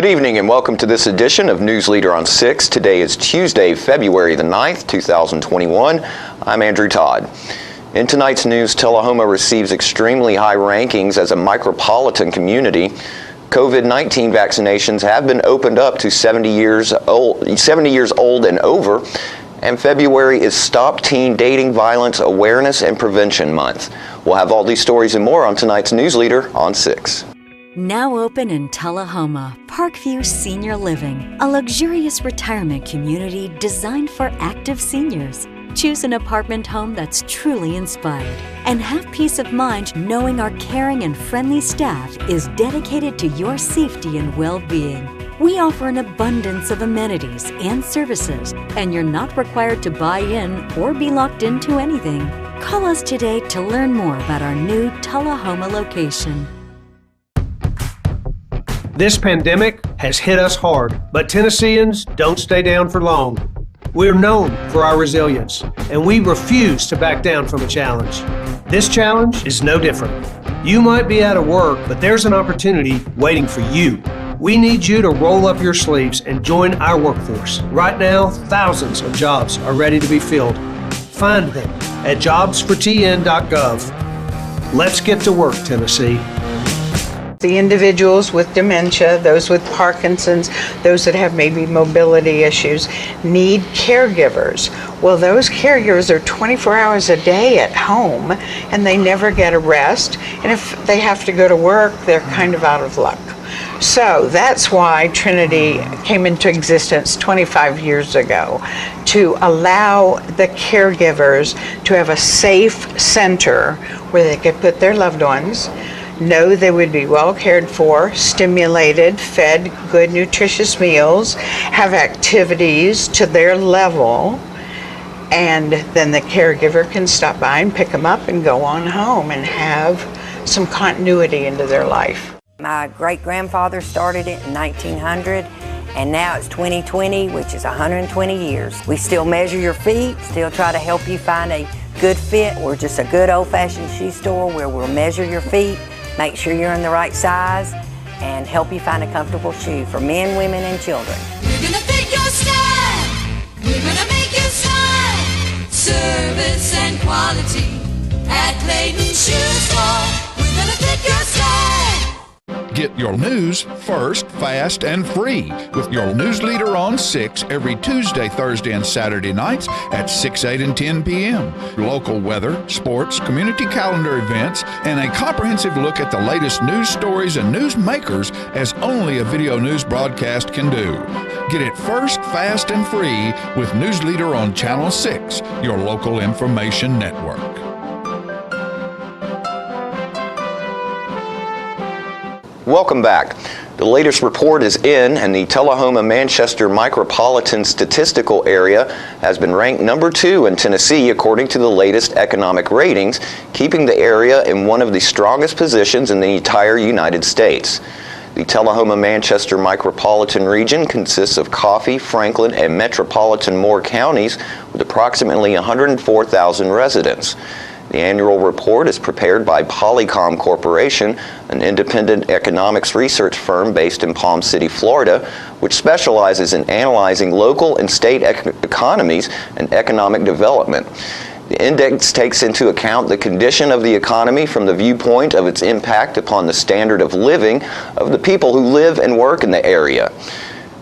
Good evening and welcome to this edition of News Leader on 6. Today is Tuesday, February the 9th, 2021. I'm Andrew Todd. In tonight's news, Tullahoma receives extremely high rankings as a micropolitan community. COVID-19 vaccinations have been opened up to 70 years old and over, and February is Stop Teen Dating Violence Awareness and Prevention Month. We'll have all these stories and more on tonight's News Leader on 6. Now open in Tullahoma, Parkview Senior Living, a luxurious retirement community designed for active seniors. Choose an apartment home that's truly inspired and have peace of mind knowing our caring and friendly staff is dedicated to your safety and well-being. We offer an abundance of amenities and services, and you're not required to buy in or be locked into anything. Call us today to learn more about our new Tullahoma location. This pandemic has hit us hard, but Tennesseans don't stay down for long. We're known for our resilience, and we refuse to back down from a challenge. This challenge is no different. You might be out of work, but there's an opportunity waiting for you. We need you to roll up your sleeves and join our workforce. Right now, thousands of jobs are ready to be filled. Find them at jobsfortn.gov. Let's get to work, Tennessee. The individuals with dementia, those with Parkinson's, those that have maybe mobility issues, need caregivers. Well, those caregivers are 24 hours a day at home, and they never get a rest. And if they have to go to work, they're kind of out of luck. So that's why Trinity came into existence 25 years ago, to allow the caregivers to have a safe center where they could put their loved ones, know they would be well cared for, stimulated, fed good nutritious meals, have activities to their level, and then the caregiver can stop by and pick them up and go on home and have some continuity into their life. My great-grandfather started it in 1900, and now it's 2020, which is 120 years. We still measure your feet, still try to help you find a good fit. We're just a good old-fashioned shoe store where we'll measure your feet, make sure you're in the right size, and help you find a comfortable shoe for men, women, and children. We're gonna fit your style. We're gonna make you smile. Service and quality at Clayton Shoe Store. We're gonna fit your style. Get your news first, fast, and free with your News Leader on 6 every Tuesday, Thursday, and Saturday nights at 6, 8, and 10 p.m. Local weather, sports, community calendar events, and a comprehensive look at the latest news stories and news makers as only a video news broadcast can do. Get it first, fast, and free with News Leader on Channel 6, your local information network. Welcome back. The latest report is in, and the Tullahoma-Manchester Micropolitan Statistical Area has been ranked number 2 in Tennessee according to the latest economic ratings, keeping the area in one of the strongest positions in the entire United States. The Tullahoma-Manchester Micropolitan Region consists of Coffee, Franklin, and Metropolitan Moore counties with approximately 104,000 residents. The annual report is prepared by Polycom Corporation, an independent economics research firm based in Palm City, Florida, which specializes in analyzing local and state economies and economic development. The index takes into account the condition of the economy from the viewpoint of its impact upon the standard of living of the people who live and work in the area.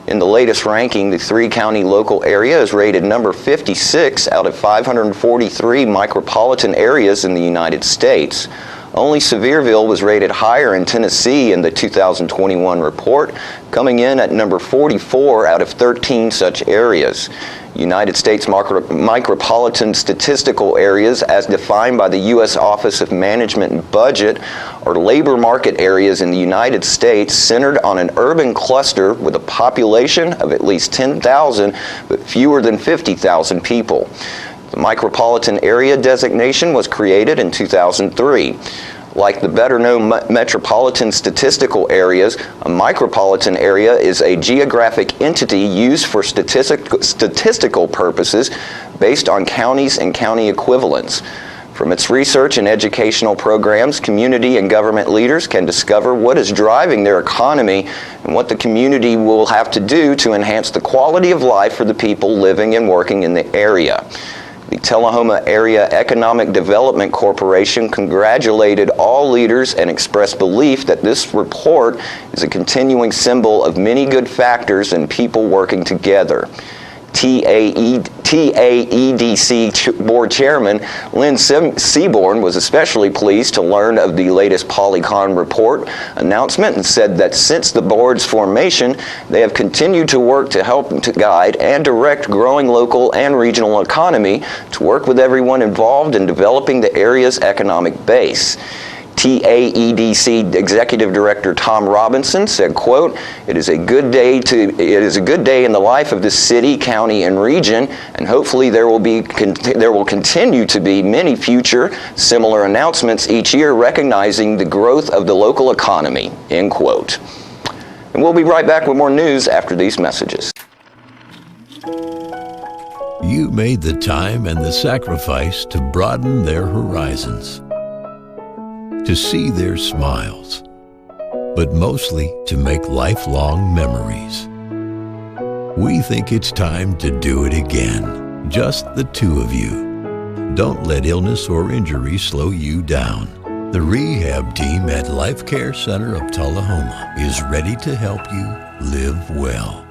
In the latest ranking, the 3-county local area is rated number 56 out of 543 micropolitan areas in the United States. Only Sevierville was rated higher in Tennessee in the 2021 report, coming in at number 44 out of 13 such areas. United States micropolitan statistical areas, as defined by the U.S. Office of Management and Budget, are labor market areas in the United States centered on an urban cluster with a population of at least 10,000 but fewer than 50,000 people. The micropolitan area designation was created in 2003. Like the better-known metropolitan statistical areas, a micropolitan area is a geographic entity used for statistical purposes based on counties and county equivalents. From its research and educational programs, community and government leaders can discover what is driving their economy and what the community will have to do to enhance the quality of life for the people living and working in the area. The Tullahoma Area Economic Development Corporation congratulated all leaders and expressed belief that this report is a continuing symbol of many good factors and people working together. TAEDC Board Chairman Lynn Seaborn was especially pleased to learn of the latest Polycon report announcement and said that since the board's formation, they have continued to work to help to guide and direct growing local and regional economy to work with everyone involved in developing the area's economic base. TAEDC Executive Director Tom Robinson said, quote, it is a good day in the life of the city, county, and region, and hopefully there will continue to be many future similar announcements each year recognizing the growth of the local economy, end quote. And we'll be right back with more news after these messages. You made the time and the sacrifice to broaden their horizons, to see their smiles, but mostly to make lifelong memories. We think it's time to do it again, just the two of you. Don't let illness or injury slow you down. The rehab team at Life Care Center of Tullahoma is ready to help you live well.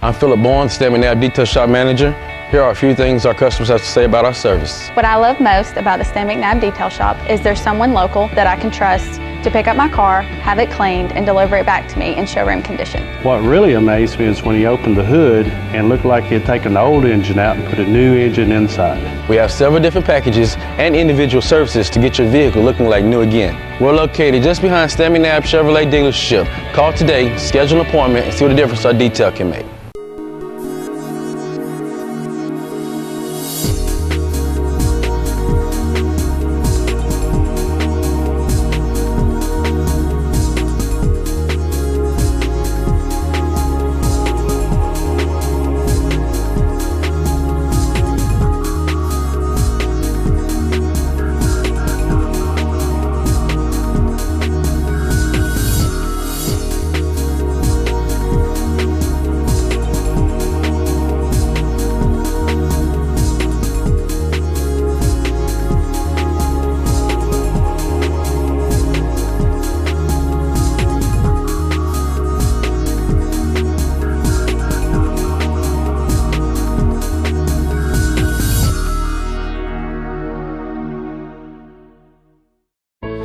I'm Philip Bourne, STEM and NAB Detail Shop Manager. Here are a few things our customers have to say about our service. What I love most about the STEM McNabb Detail Shop is there's someone local that I can trust to pick up my car, have it cleaned, and deliver it back to me in showroom condition. What really amazed me is when he opened the hood and looked like he had taken the old engine out and put a new engine inside. We have several different packages and individual services to get your vehicle looking like new again. We're located just behind STEM McNabb Chevrolet dealership. Call today, schedule an appointment, and see what a difference our detail can make.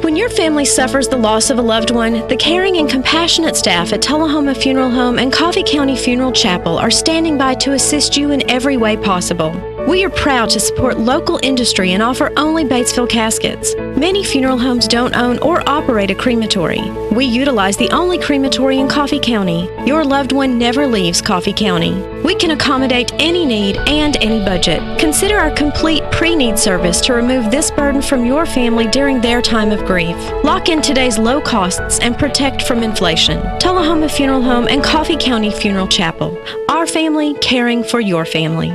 When your family suffers the loss of a loved one, the caring and compassionate staff at Tullahoma Funeral Home and Coffee County Funeral Chapel are standing by to assist you in every way possible. We are proud to support local industry and offer only Batesville caskets. Many funeral homes don't own or operate a crematory. We utilize the only crematory in Coffee County. Your loved one never leaves Coffee County. We can accommodate any need and any budget. Consider our complete pre-need service to remove this burden from your family during their time of grief. Lock in today's low costs and protect from inflation. Tullahoma Funeral Home and Coffee County Funeral Chapel. Our family caring for your family.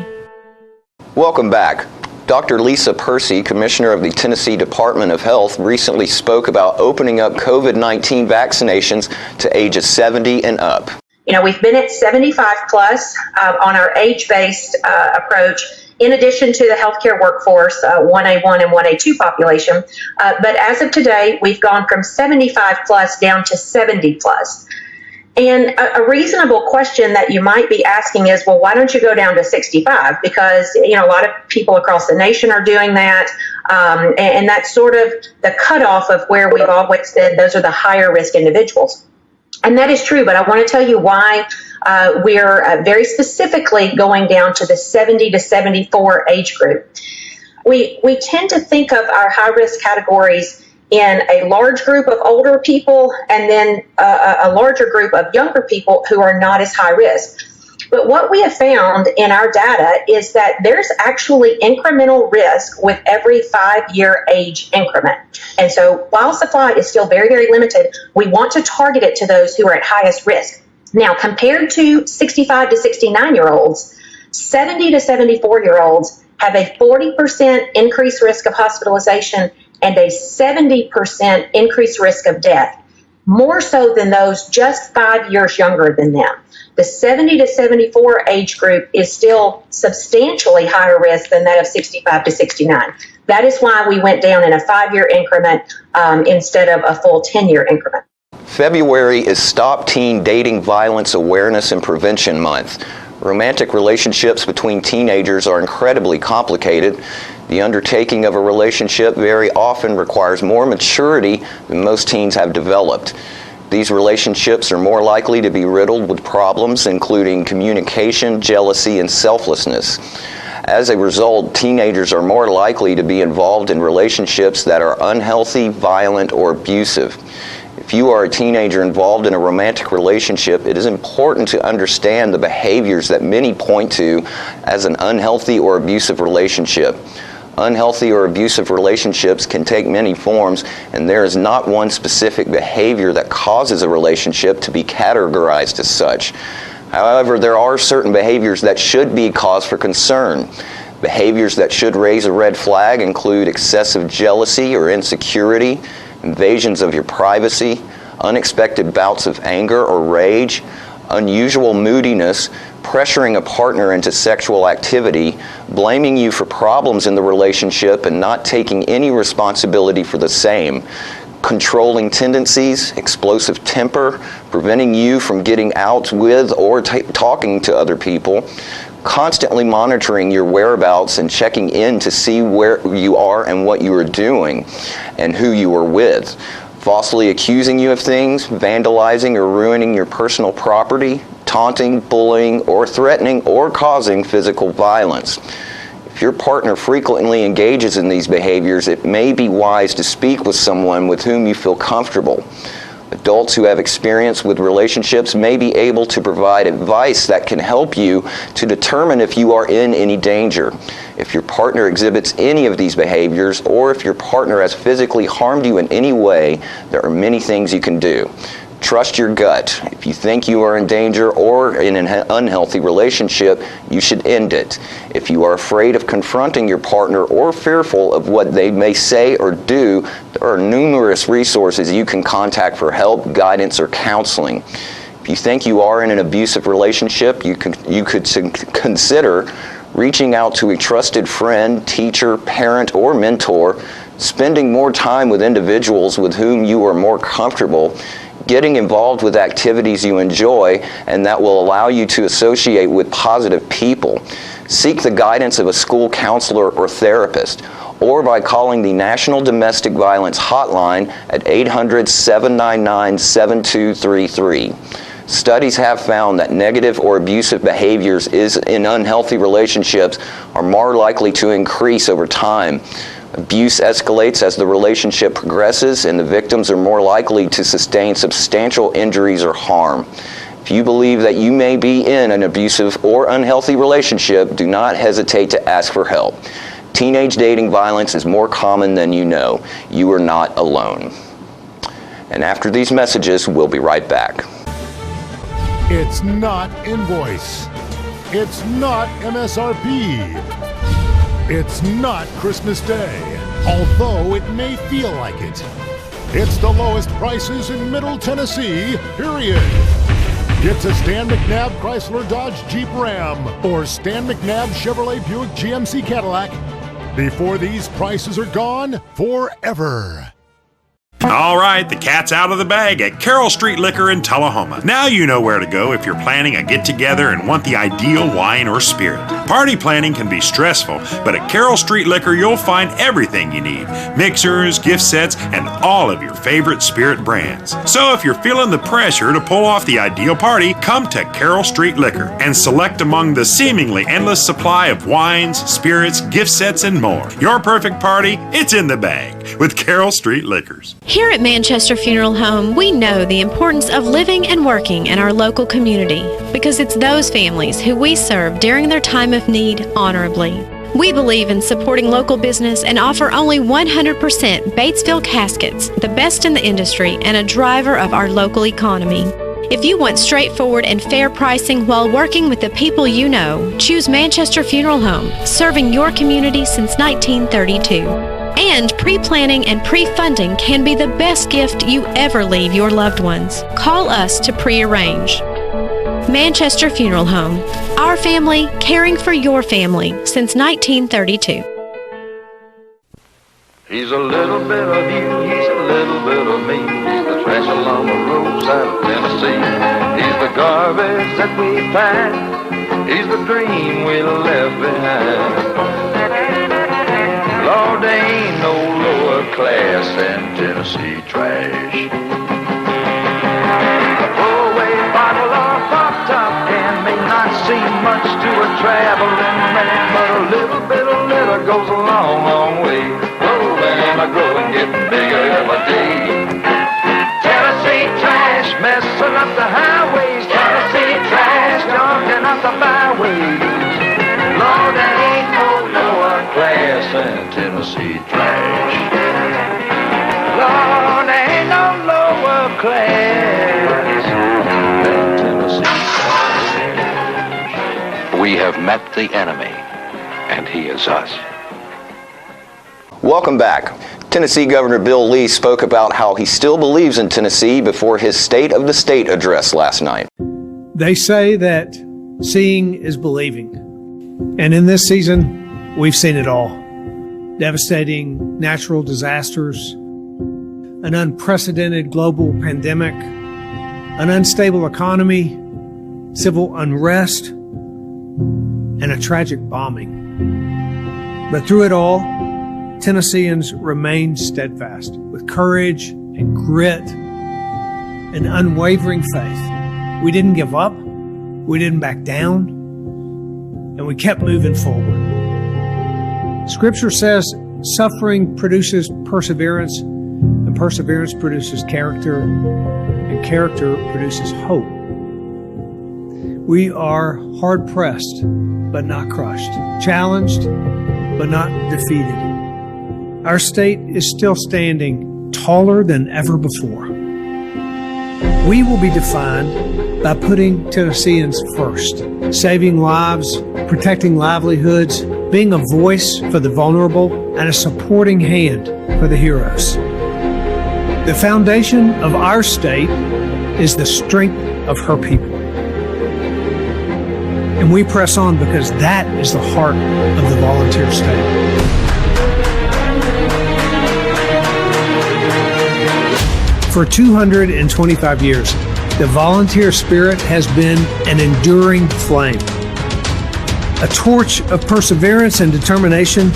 Welcome back. Dr. Lisa Percy, Commissioner of the Tennessee Department of Health, recently spoke about opening up COVID-19 vaccinations to ages 70 and up. You know, we've been at 75 plus on our age-based approach, in addition to the healthcare workforce, 1A1 and 1A2 population. But as of today, we've gone from 75 plus down to 70 plus. And a reasonable question that you might be asking is, well, why don't you go down to 65? Because, you know, a lot of people across the nation are doing that. And that's sort of the cutoff of where we've always said those are the higher risk individuals. And that is true, but I want to tell you why we're very specifically going down to the 70 to 74 age group. We tend to think of our high risk categories in a large group of older people and then a larger group of younger people who are not as high risk. But what we have found in our data is that there's actually incremental risk with every 5-year age increment. And so while supply is still very, very limited, we want to target it to those who are at highest risk. Now, compared to 65 to 69-year-olds, 70 to 74-year-olds have a 40% increased risk of hospitalization and a 70% increased risk of death, more so than those just 5 years younger than them. The 70 to 74 age group is still substantially higher risk than that of 65 to 69. That is why we went down in a 5-year increment instead of a full 10-year increment. February is Stop Teen Dating Violence Awareness and Prevention Month. Romantic relationships between teenagers are incredibly complicated. The undertaking of a relationship very often requires more maturity than most teens have developed. These relationships are more likely to be riddled with problems including communication, jealousy, and selflessness. As a result, teenagers are more likely to be involved in relationships that are unhealthy, violent, or abusive. If you are a teenager involved in a romantic relationship, it is important to understand the behaviors that many point to as an unhealthy or abusive relationship. Unhealthy or abusive relationships can take many forms, and there is not one specific behavior that causes a relationship to be categorized as such. However, there are certain behaviors that should be cause for concern. Behaviors that should raise a red flag include excessive jealousy or insecurity, invasions of your privacy, unexpected bouts of anger or rage, unusual moodiness, pressuring a partner into sexual activity, blaming you for problems in the relationship and not taking any responsibility for the same, controlling tendencies, explosive temper, preventing you from getting out with or talking to other people, constantly monitoring your whereabouts and checking in to see where you are and what you are doing and who you are with, falsely accusing you of things, vandalizing or ruining your personal property, taunting, bullying, or threatening or causing physical violence. If your partner frequently engages in these behaviors, it may be wise to speak with someone with whom you feel comfortable. Adults who have experience with relationships may be able to provide advice that can help you to determine if you are in any danger. If your partner exhibits any of these behaviors, or if your partner has physically harmed you in any way, there are many things you can do. Trust your gut. If you think you are in danger or in an unhealthy relationship, you should end it. If you are afraid of confronting your partner or fearful of what they may say or do, there are numerous resources you can contact for help, guidance, or counseling. If you think you are in an abusive relationship, you could consider reaching out to a trusted friend, teacher, parent, or mentor, spending more time with individuals with whom you are more comfortable, getting involved with activities you enjoy and that will allow you to associate with positive people. Seek the guidance of a school counselor or therapist, or by calling the National Domestic Violence Hotline at 800-799-7233. Studies have found that negative or abusive behaviors in unhealthy relationships are more likely to increase over time. Abuse escalates as the relationship progresses, and the victims are more likely to sustain substantial injuries or harm. If you believe that you may be in an abusive or unhealthy relationship, do not hesitate to ask for help. Teenage dating violence is more common than you know. You are not alone. And after these messages, we'll be right back. It's not Invoice. It's not MSRP. It's not Christmas Day, although it may feel like it. It's the lowest prices in Middle Tennessee, period. Get to Stan McNabb Chrysler Dodge Jeep Ram or Stan McNabb Chevrolet Buick GMC Cadillac before these prices are gone forever. All right, the cat's out of the bag at Carroll Street Liquor in Tullahoma. Now you know where to go if you're planning a get-together and want the ideal wine or spirit. Party planning can be stressful, but at Carroll Street Liquor you'll find everything you need. Mixers, gift sets, and all of your favorite spirit brands. So if you're feeling the pressure to pull off the ideal party, come to Carroll Street Liquor and select among the seemingly endless supply of wines, spirits, gift sets, and more. Your perfect party, it's in the bag with Carroll Street Liquors. Here at Manchester Funeral Home, we know the importance of living and working in our local community because it's those families who we serve during their time of need honorably. We believe in supporting local business and offer only 100% Batesville caskets, the best in the industry and a driver of our local economy. If you want straightforward and fair pricing while working with the people you know, choose Manchester Funeral Home, serving your community since 1932. And pre-planning and pre-funding can be the best gift you ever leave your loved ones. Call us to pre-arrange. Manchester Funeral Home. Our family, caring for your family since 1932. He's a little bit of you, he's a little bit of me. He's the trash along the roadside of Tennessee. He's the garbage that we find. He's the dream we left behind. Lord, there ain't no lower class than Tennessee trash. A throwaway bottle or a pop-top can may not seem much to a traveling man, but a little bit of litter goes a long, long way. And I grow and get bigger every day. Tennessee trash messing up the highways. Tennessee trash jumping up the byways. Lord, there ain't no lower class than Tennessee trash. Lord, there ain't no lower class than Tennessee trash. We have met the enemy, and he is us. Welcome back. Tennessee Governor Bill Lee spoke about how he still believes in Tennessee before his State of the State address last night. They say that seeing is believing. And in this season, we've seen it all. Devastating natural disasters, an unprecedented global pandemic, an unstable economy, civil unrest, and a tragic bombing. But through it all, Tennesseans remained steadfast with courage and grit and unwavering faith. We didn't give up, we didn't back down, and we kept moving forward. Scripture says suffering produces perseverance, and perseverance produces character, and character produces hope. We are hard-pressed, but not crushed, challenged, but not defeated. Our state is still standing taller than ever before. We will be defined by putting Tennesseans first, saving lives, protecting livelihoods, being a voice for the vulnerable, and a supporting hand for the heroes. The foundation of our state is the strength of her people. And we press on because that is the heart of the volunteer state. For 225 years, the volunteer spirit has been an enduring flame, a torch of perseverance and determination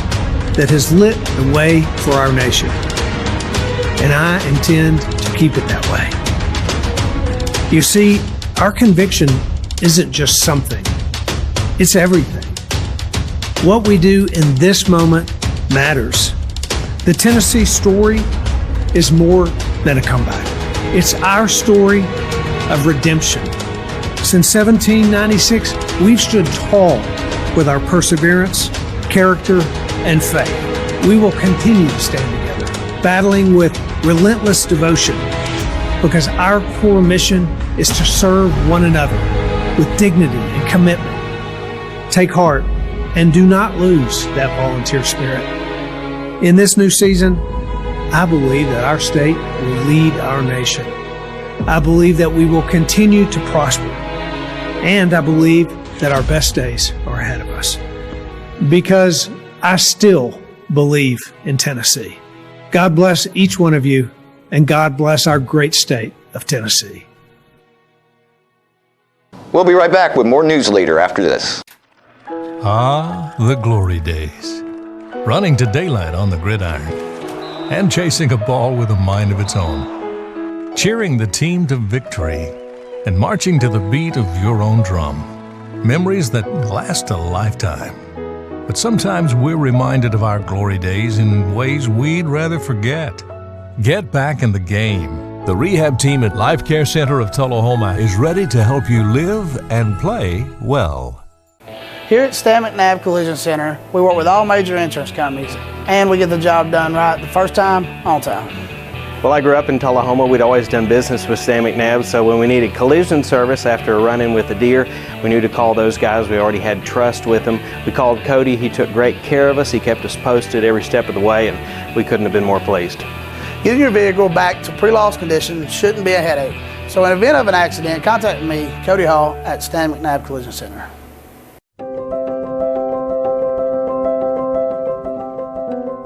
that has lit the way for our nation. And I intend to keep it that way. You see, our conviction isn't just something, it's everything. What we do in this moment matters. The Tennessee story is more than a comeback. It's our story of redemption. Since 1796, we've stood tall with our perseverance, character, and faith. We will continue to stand together, battling with relentless devotion, because our core mission is to serve one another with dignity and commitment. Take heart and do not lose that volunteer spirit. In this new season, I believe that our state will lead our nation. I believe that we will continue to prosper. And I believe that our best days are ahead of us. Because I still believe in Tennessee. God bless each one of you, and God bless our great state of Tennessee. We'll be right back with more News Leader after this. Ah, the glory days. Running to daylight on the gridiron. And chasing a ball with a mind of its own. Cheering the team to victory. And marching to the beat of your own drum. Memories that last a lifetime. But sometimes we're reminded of our glory days in ways we'd rather forget. Get back in the game. The rehab team at Life Care Center of Tullahoma is ready to help you live and play well. Here at Stan McNabb Collision Center, we work with all major insurance companies, and we get the job done right the first time, on time. Well, I grew up in Tullahoma. We'd always done business with Stan McNabb, so when we needed collision service after a run-in with a deer, we knew to call those guys. We already had trust with them. We called Cody. He took great care of us. He kept us posted every step of the way, and we couldn't have been more pleased. Getting your vehicle back to pre-loss condition shouldn't be a headache. So in event of an accident, contact me, Cody Hall, at Stan McNabb Collision Center.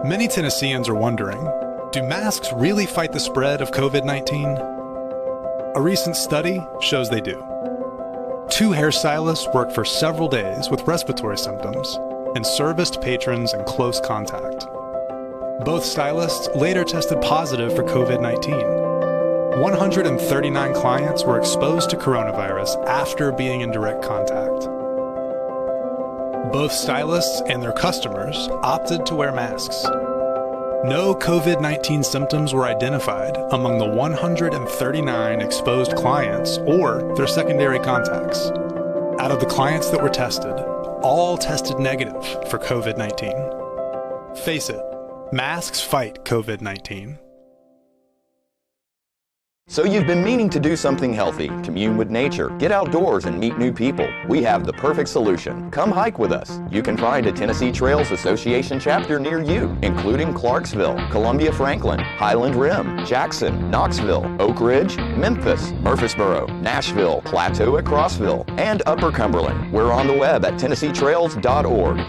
Many Tennesseans are wondering, do masks really fight the spread of COVID-19? A recent study shows they do. 2 hairstylists worked for several days with respiratory symptoms and serviced patrons in close contact. Both stylists later tested positive for COVID-19. 139 clients were exposed to coronavirus after being in direct contact. Both stylists and their customers opted to wear masks. No COVID-19 symptoms were identified among the 139 exposed clients or their secondary contacts. Out of the clients that were tested, all tested negative for COVID-19. Face it, masks fight COVID-19. So you've been meaning to do something healthy, commune with nature, get outdoors and meet new people. We have the perfect solution. Come hike with us. You can find a Tennessee Trails Association chapter near you, including Clarksville, Columbia Franklin, Highland Rim, Jackson, Knoxville, Oak Ridge, Memphis, Murfreesboro, Nashville, Plateau at Crossville, and Upper Cumberland. We're on the web at TennesseeTrails.org.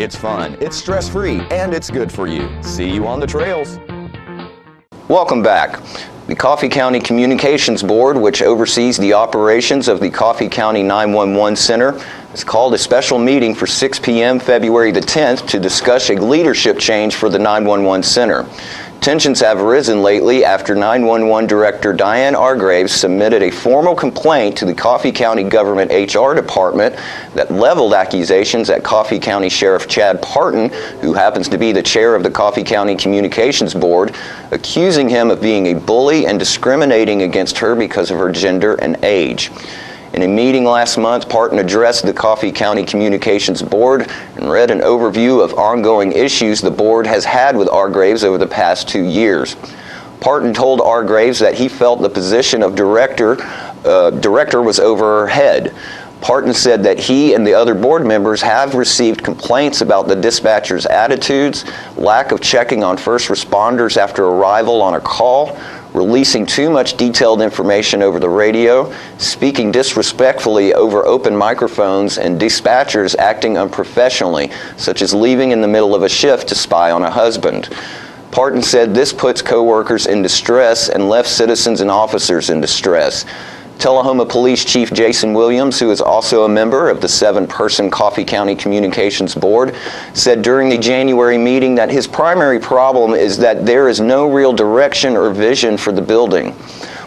It's fun, it's stress-free, and it's good for you. See you on the trails. Welcome back. The Coffee County Communications Board, which oversees the operations of the Coffee County 911 Center, has called a special meeting for 6 p.m. February the 10th to discuss a leadership change for the 911 Center. Tensions have risen lately after 911 Director Diane Argraves submitted a formal complaint to the Coffee County Government HR Department that leveled accusations at Coffee County Sheriff Chad Parton, who happens to be the chair of the Coffee County Communications Board, accusing him of being a bully and discriminating against her because of her gender and age. In a meeting last month, Parton addressed the Coffee County Communications Board and read an overview of ongoing issues the board has had with Argraves over the past 2 years. Parton told Argraves that he felt the position of director was over her head. Parton said that he and the other board members have received complaints about the dispatcher's attitudes, lack of checking on first responders after arrival on a call, releasing too much detailed information over the radio, speaking disrespectfully over open microphones, and dispatchers acting unprofessionally, such as leaving in the middle of a shift to spy on a husband. Parton said this puts coworkers in distress and left citizens and officers in distress. Tullahoma Police Chief Jason Williams, who is also a member of the 7-person Coffee County Communications Board, said during the January meeting that his primary problem is that there is no real direction or vision for the building.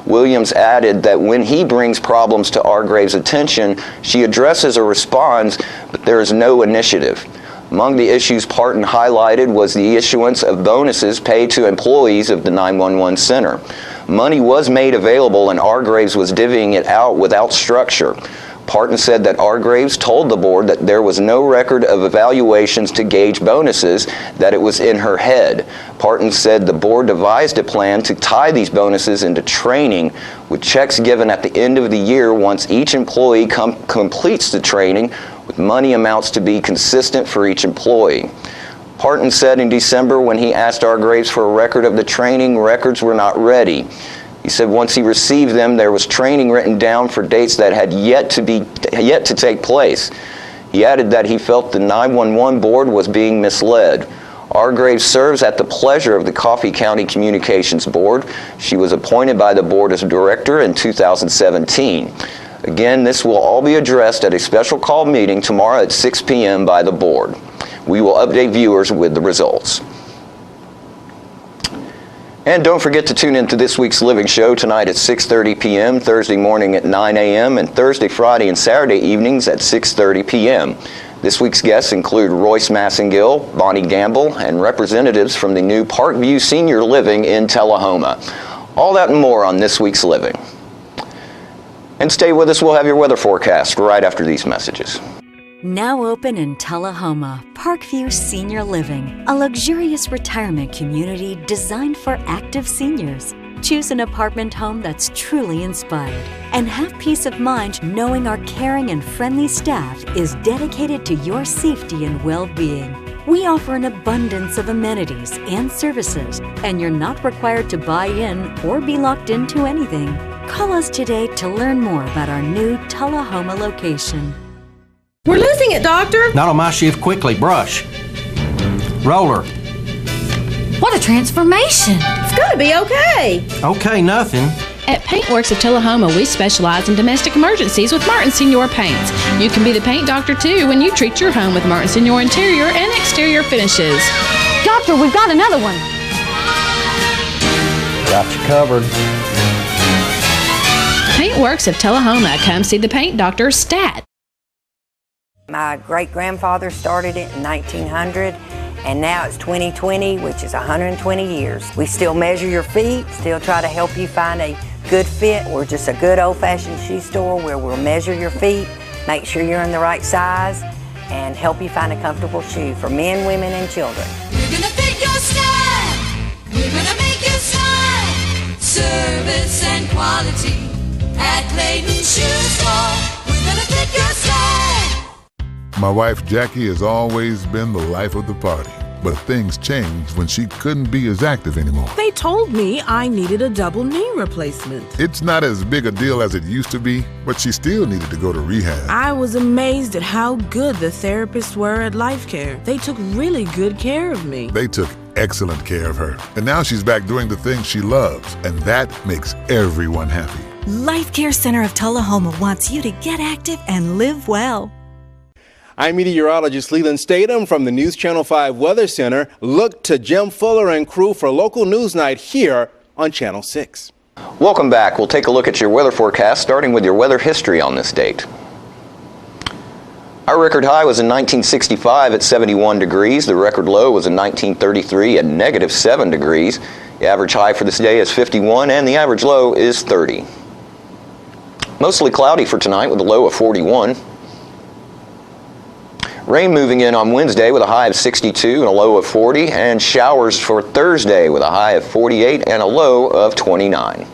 Williams added that when he brings problems to Argraves' attention, she addresses or responds, but there is no initiative. Among the issues Parton highlighted was the issuance of bonuses paid to employees of the 911 Center. Money was made available and Argraves was divvying it out without structure. Parton said that Argraves told the board that there was no record of evaluations to gauge bonuses, that it was in her head. Parton said the board devised a plan to tie these bonuses into training, with checks given at the end of the year once each employee completes the training, with money amounts to be consistent for each employee. Parton said in December when he asked Argraves for a record of the training, records were not ready. He said once he received them, there was training written down for dates that had yet to take place. He added that he felt the 911 board was being misled. Argraves serves at the pleasure of the Coffee County Communications Board. She was appointed by the board as director in 2017. Again, this will all be addressed at a special call meeting tomorrow at 6 p.m. by the board. We will update viewers with the results. And don't forget to tune in to this week's Living Show tonight at 6:30 p.m., Thursday morning at 9 a.m., and Thursday, Friday, and Saturday evenings at 6:30 p.m. This week's guests include Royce Massengill, Bonnie Gamble, and representatives from the new Parkview Senior Living in Tullahoma. All that and more on this week's Living. And stay with us, we'll have your weather forecast right after these messages. Now open in Tullahoma, Parkview Senior Living, a luxurious retirement community designed for active seniors. Choose an apartment home that's truly inspired and have peace of mind knowing our caring and friendly staff is dedicated to your safety and well-being. We offer an abundance of amenities and services, and you're not required to buy in or be locked into anything. Call us today to learn more about our new Tullahoma location. We're losing it, Doctor. Not on my shift. Quickly, brush. Roller. What a transformation. It's gotta be okay. Okay, nothing. At Paintworks of Tullahoma, we specialize in domestic emergencies with Martin Senior Paints. You can be the paint doctor too when you treat your home with Martin Senior interior and exterior finishes. Doctor, we've got another one. Got you covered. Paintworks of Tullahoma. Come see the paint doctor, Stat. My great-grandfather started it in 1900, and now it's 2020, which is 120 years. We still measure your feet, still try to help you find a good fit. We're just a good old-fashioned shoe store where we'll measure your feet, make sure you're in the right size, and help you find a comfortable shoe for men, women, and children. We're gonna fit your style. We're gonna make you smile. Service and quality at Clayton Shoe Store. We're gonna fit your style. My wife Jackie has always been the life of the party, but things changed when she couldn't be as active anymore. They told me I needed a double knee replacement. It's not as big a deal as it used to be, but she still needed to go to rehab. I was amazed at how good the therapists were at Life Care. They took really good care of me. They took excellent care of her, and now she's back doing the things she loves, and that makes everyone happy. Life Care Center of Tullahoma wants you to get active and live well. I'm meteorologist Leland Statham from the News Channel 5 Weather Center. Look to Jim Fuller and crew for local news night here on Channel 6. Welcome back. We'll take a look at your weather forecast, starting with your weather history on this date. Our record high was in 1965 at 71 degrees. The record low was in 1933 at -7 degrees. The average high for this day is 51 and the average low is 30. Mostly cloudy for tonight with a low of 41. Rain moving in on Wednesday with a high of 62 and a low of 40, and showers for Thursday with a high of 48 and a low of 29.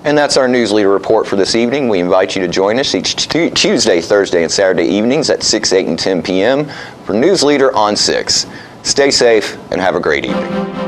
And that's our News Leader Report for this evening. We invite you to join us each Tuesday, Thursday, and Saturday evenings at 6, 8, and 10 p.m. for News Leader on 6. Stay safe and have a great evening.